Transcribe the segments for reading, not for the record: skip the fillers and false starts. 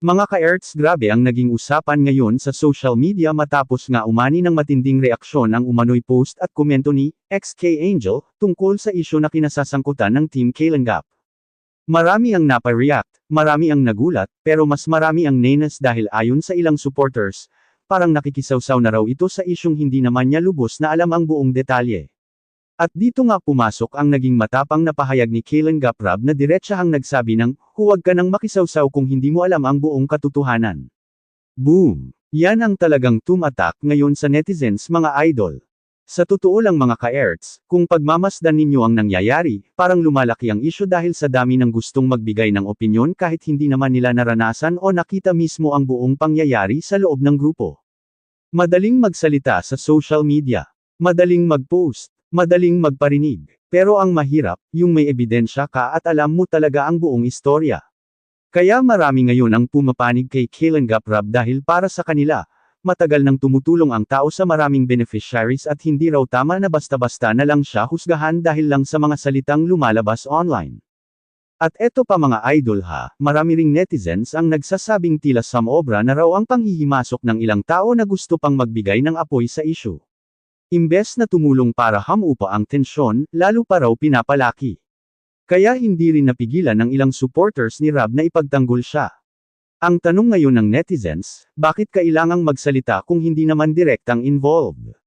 Mga ka-Erts, grabe ang naging usapan ngayon sa social media matapos nga umani ng matinding reaksyon ang umano'y post at komento ni XK Angel tungkol sa isyu na kinasasangkutan ng Team Kalinga. Marami ang napa-react, marami ang nagulat, pero mas marami ang nainis dahil ayon sa ilang supporters, parang nakikisawsaw na raw ito sa isyung hindi naman niya lubos na alam ang buong detalye. At dito nga pumasok ang naging matapang na pahayag ni Kalinga Prab na diretsahang nagsabi ng, huwag ka nang makisawsaw kung hindi mo alam ang buong katotohanan. Boom! Yan ang talagang tumatak ngayon sa netizens mga idol. Sa totoo lang mga ka-Erts, kung pagmamasdan ninyo ang nangyayari, parang lumalaki ang isyu dahil sa dami ng gustong magbigay ng opinyon kahit hindi naman nila naranasan o nakita mismo ang buong pangyayari sa loob ng grupo. Madaling magsalita sa social media. Madaling mag-post. Madaling magparinig. Pero ang mahirap, yung may ebidensya ka at alam mo talaga ang buong istorya. Kaya marami ngayon ang pumapanig kay Kalinga Prab dahil para sa kanila, matagal nang tumutulong ang tao sa maraming beneficiaries at hindi raw tama na basta-basta na lang siya husgahan dahil lang sa mga salitang lumalabas online. At eto pa mga idol ha, marami ring netizens ang nagsasabing tila samobra na raw ang panghihimasok ng ilang tao na gusto pang magbigay ng apoy sa issue. Imbes na tumulong para hamupa ang tensyon, lalo pa raw pinapalaki. Kaya hindi rin napigilan ng ilang supporters ni Rab na ipagtanggol siya. Ang tanong ngayon ng netizens, bakit kailangang magsalita kung hindi naman direktang involved?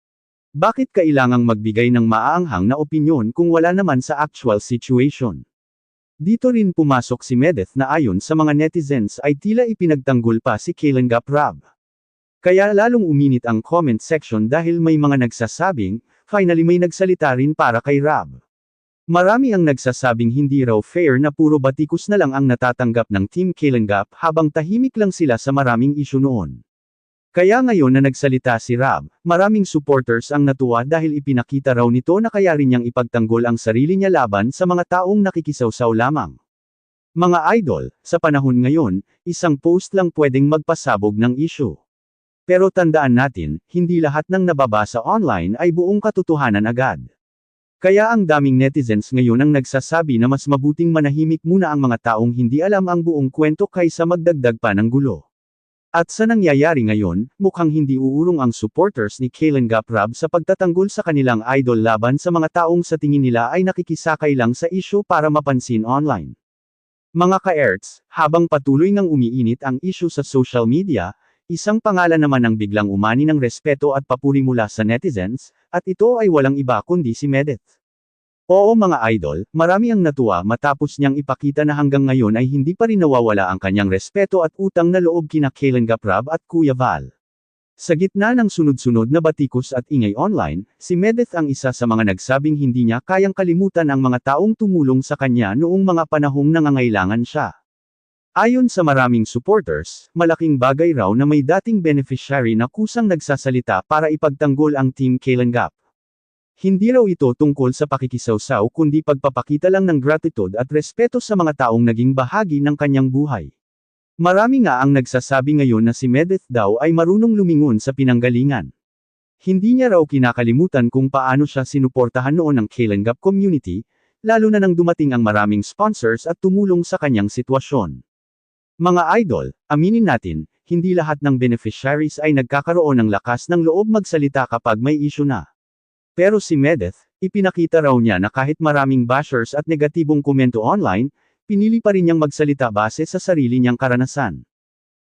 Bakit kailangang magbigay ng maaanghang na opinyon kung wala naman sa actual situation? Dito rin pumasok si Medeth na ayon sa mga netizens ay tila ipinagtanggol pa si Kalinga Prab. Kaya lalong uminit ang comment section dahil may mga nagsasabing, finally may nagsalita rin para kay Rab. Marami ang nagsasabing hindi raw fair na puro batikos na lang ang natatanggap ng Team Kalinga habang tahimik lang sila sa maraming isyu noon. Kaya ngayon na nagsalita si Rab, maraming supporters ang natuwa dahil ipinakita raw nito na kaya rin niyang ipagtanggol ang sarili niya laban sa mga taong nakikisawsaw lamang. Mga idol, sa panahon ngayon, isang post lang pwedeng magpasabog ng issue. Pero tandaan natin, hindi lahat ng nababasa online ay buong katotohanan agad. Kaya ang daming netizens ngayon ang nagsasabi na mas mabuting manahimik muna ang mga taong hindi alam ang buong kwento kaysa magdagdag pa ng gulo. At sa nangyayari ngayon, mukhang hindi uurong ang supporters ni Kalinga Prab sa pagtatanggol sa kanilang idol laban sa mga taong sa tingin nila ay nakikisakay lang sa issue para mapansin online. Mga ka-Erts, habang patuloy ngang umiinit ang issue sa social media, isang pangalan naman ang biglang umani ng respeto at papuri mula sa netizens, at ito ay walang iba kundi si Medeth. Oo mga idol, marami ang natuwa matapos niyang ipakita na hanggang ngayon ay hindi pa rin nawawala ang kanyang respeto at utang na loob kina Kalinga Prab at Kuya Val. Sa gitna ng sunod-sunod na batikos at ingay online, si Medeth ang isa sa mga nagsabing hindi niya kayang kalimutan ang mga taong tumulong sa kanya noong mga panahong nangangailangan siya. Ayon sa maraming supporters, malaking bagay raw na may dating beneficiary na kusang nagsasalita para ipagtanggol ang Team Kalinga. Hindi raw ito tungkol sa pakikisawsaw kundi pagpapakita lang ng gratitude at respeto sa mga taong naging bahagi ng kanyang buhay. Marami nga ang nagsasabi ngayon na si Medeth daw ay marunong lumingon sa pinanggalingan. Hindi niya raw kinakalimutan kung paano siya sinuportahan noon ng Kalinga community, lalo na nang dumating ang maraming sponsors at tumulong sa kanyang sitwasyon. Mga idol, aminin natin, hindi lahat ng beneficiaries ay nagkakaroon ng lakas ng loob magsalita kapag may issue na. Pero si Medeth, ipinakita raw niya na kahit maraming bashers at negatibong komento online, pinili pa rin niyang magsalita base sa sarili niyang karanasan.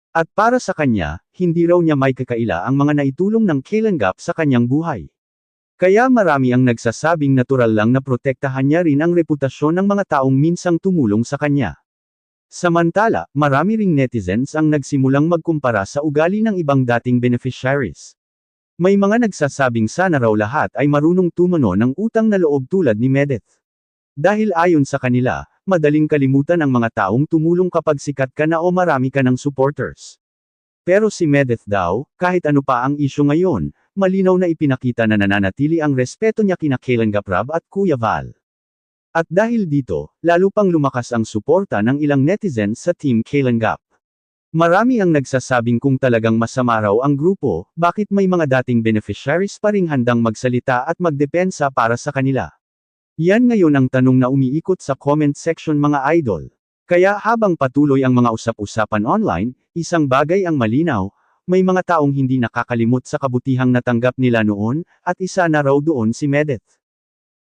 At para sa kanya, hindi raw niya may kakaila ang mga naitulong ng Kalinga sa kanyang buhay. Kaya marami ang nagsasabing natural lang na protektahan niya rin ang reputasyon ng mga taong minsang tumulong sa kanya. Samantala, marami ring netizens ang nagsimulang magkumpara sa ugali ng ibang dating beneficiaries. May mga nagsasabing sana raw lahat ay marunong tumano ng utang na loob tulad ni Medeth. Dahil ayon sa kanila, madaling kalimutan ang mga taong tumulong kapag sikat ka na o marami ka ng supporters. Pero si Medeth daw, kahit ano pa ang isyu ngayon, malinaw na ipinakita na nananatili ang respeto niya kina Kalinga Prab at Kuya Val. At dahil dito, lalo pang lumakas ang suporta ng ilang netizens sa Team Kalinga. Marami ang nagsasabing kung talagang masama raw ang grupo, bakit may mga dating beneficiaries pa ring handang magsalita at magdepensa para sa kanila. Yan ngayon ang tanong na umiikot sa comment section mga idol. Kaya habang patuloy ang mga usap-usapan online, Isang bagay ang malinaw, may mga taong hindi nakakalimot sa kabutihang natanggap nila noon, at isa na raw doon si Medeth.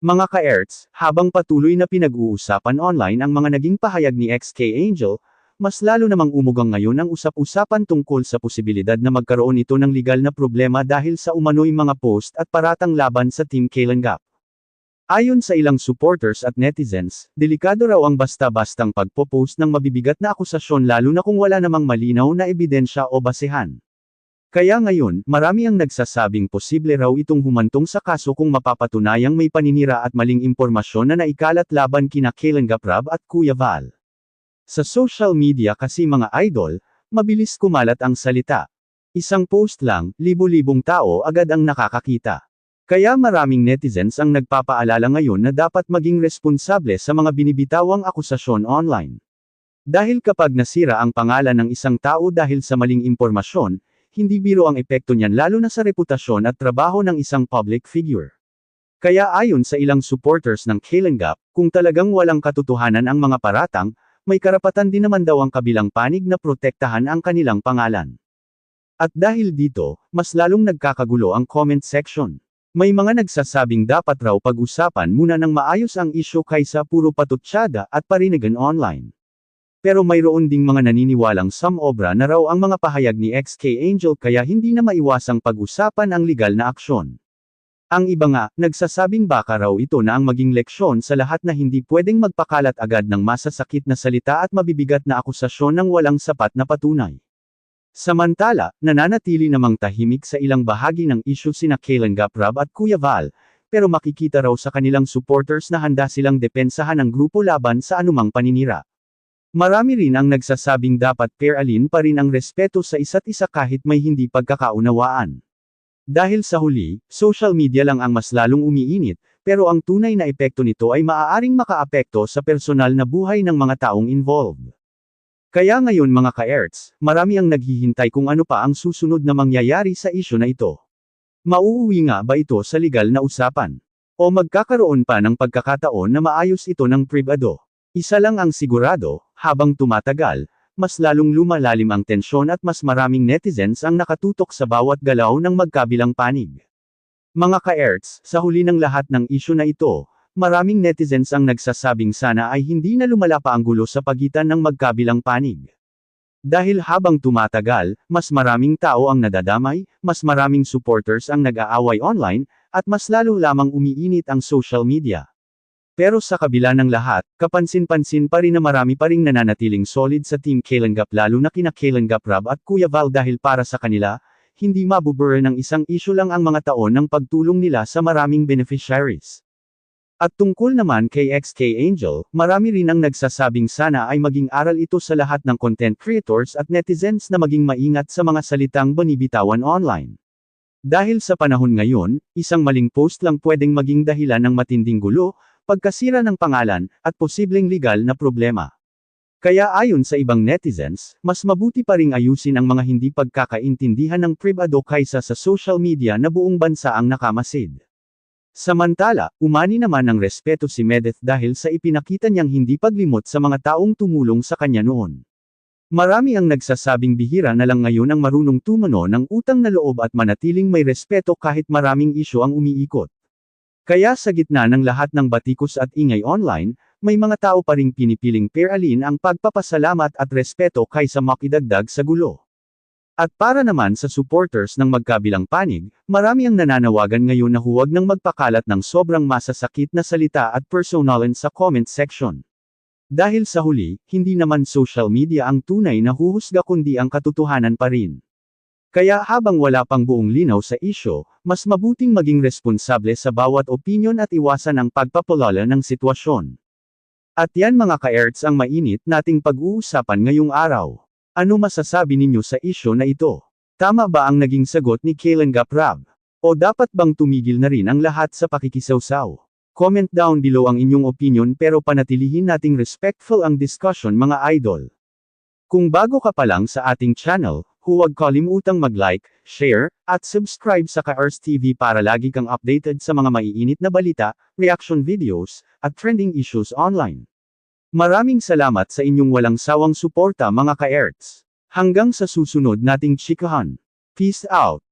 Mga ka-Erts, habang patuloy na pinag-uusapan online ang mga naging pahayag ni XK Angel, mas lalo namang umugang ngayon ang usap-usapan tungkol sa posibilidad na magkaroon ito ng legal na problema dahil sa umano'y mga post at paratang laban sa Team Kalinga. Ayon sa ilang supporters at netizens, delikado raw ang basta-bastang pagpo-post ng mabibigat na akusasyon lalo na kung wala namang malinaw na ebidensya o basehan. Kaya ngayon, marami ang nagsasabing posible raw itong humantong sa kaso kung mapapatunayang may paninira at maling impormasyon na naikalat laban kina Kalinga Prab at Kuya Val. Sa social media kasi mga idol, mabilis kumalat ang salita. Isang post lang, libo-libong tao agad ang nakakakita. Kaya maraming netizens ang nagpapaalala ngayon na dapat maging responsable sa mga binibitawang akusasyon online. Dahil kapag nasira ang pangalan ng isang tao dahil sa maling impormasyon, hindi biro ang epekto niyan lalo na sa reputasyon at trabaho ng isang public figure. Kaya ayon sa ilang supporters ng Kalinga, kung talagang walang katotohanan ang mga paratang, may karapatan din naman daw ang kabilang panig na protektahan ang kanilang pangalan. At dahil dito, mas lalong nagkakagulo ang comment section. May mga nagsasabing dapat raw pag-usapan muna ng maayos ang isyu kaysa puro patutsyada at parinigan online. Pero mayroon ding mga naniniwalang samobra na raw ang mga pahayag ni XK Angel kaya hindi na maiwasang pag-usapan ang legal na aksyon. Ang iba nga, nagsasabing baka raw ito na ang maging leksyon sa lahat na hindi pwedeng magpakalat agad ng masasakit na salita at mabibigat na akusasyon ng walang sapat na patunay. Samantala, nananatili namang tahimik sa ilang bahagi ng isyu sina Kalinga Prab at Kuya Val, pero makikita raw sa kanilang supporters na handa silang depensahan ang grupo laban sa anumang paninira. Marami rin ang nagsasabing dapat pairalin pa rin ang respeto sa isa't isa kahit may hindi pagkakaunawaan. Dahil sa huli, social media lang ang mas lalong umiinit, pero ang tunay na epekto nito ay maaaring makaapekto sa personal na buhay ng mga taong involved. Kaya ngayon mga ka-Erts, marami ang naghihintay kung ano pa ang susunod na mangyayari sa isyu na ito. Mauuwi nga ba ito sa legal na usapan? O magkakaroon pa ng pagkakataon na maayos ito ng pribado? Isa lang ang sigurado, habang tumatagal, mas lalong lumalalim ang tensyon at mas maraming netizens ang nakatutok sa bawat galaw ng magkabilang panig. Mga ka-Erts, sa huli ng lahat ng isyu na ito, maraming netizens ang nagsasabing sana ay hindi na lumala pa ang gulo sa pagitan ng magkabilang panig. Dahil habang tumatagal, mas maraming tao ang nadadamay, mas maraming supporters ang nag-aaway online, at mas lalo lamang umiinit ang social media. Pero sa kabila ng lahat, kapansin-pansin pa rin na marami pa ring nananatiling solid sa Team Kalinga lalo na kina Kalinga Prab at Kuya Val dahil para sa kanila, hindi mabubura ng isang isyu lang ang mga taon ng pagtulong nila sa maraming beneficiaries. At tungkol naman kay XK Angel, marami rin ang nagsasabing sana ay maging aral ito sa lahat ng content creators at netizens na maging maingat sa mga salitang binibitawan online. Dahil sa panahon ngayon, isang maling post lang pwedeng maging dahilan ng matinding gulo, pagkasira ng pangalan, at posibleng legal na problema. Kaya ayon sa ibang netizens, mas mabuti pa ring ayusin ang mga hindi pagkakaintindihan ng pribado kaysa sa social media na buong bansa ang nakamasid. Samantala, umani naman ng respeto si Medeth dahil sa ipinakita niyang hindi paglimot sa mga taong tumulong sa kanya noon. Marami ang nagsasabing bihira na lang ngayon ang marunong tumano ng utang na loob at manatiling may respeto kahit maraming isyu ang umiikot. Kaya sa gitna ng lahat ng batikos at ingay online, may mga tao pa ring pinipiling pairalin ang pagpapasalamat at respeto kaysa makidagdag sa gulo. At para naman sa supporters ng magkabilang panig, marami ang nananawagan ngayon na huwag nang magpakalat ng sobrang masasakit na salita at personalan sa comment section. Dahil sa huli, hindi naman social media ang tunay na huhusga kundi ang katotohanan pa rin. Kaya habang wala pang buong linaw sa isyu, mas mabuting maging responsable sa bawat opinyon at iwasan ang pagpapalala ng sitwasyon. At yan mga ka-Erts ang mainit nating pag-uusapan ngayong araw. Ano masasabi ninyo sa isyu na ito? Tama ba ang naging sagot ni Kalinga Prab? O dapat bang tumigil na rin ang lahat sa pakikisawsaw? Comment down below ang inyong opinion pero panatilihin nating respectful ang discussion mga idol. Kung bago ka pa lang sa ating channel, huwag kalimutang mag-like, share, at subscribe sa Ka-Erts TV para lagi kang updated sa mga maiinit na balita, reaction videos, at trending issues online. Maraming salamat sa inyong walang sawang suporta mga Ka-Erts. Hanggang sa susunod nating chikahan. Peace out!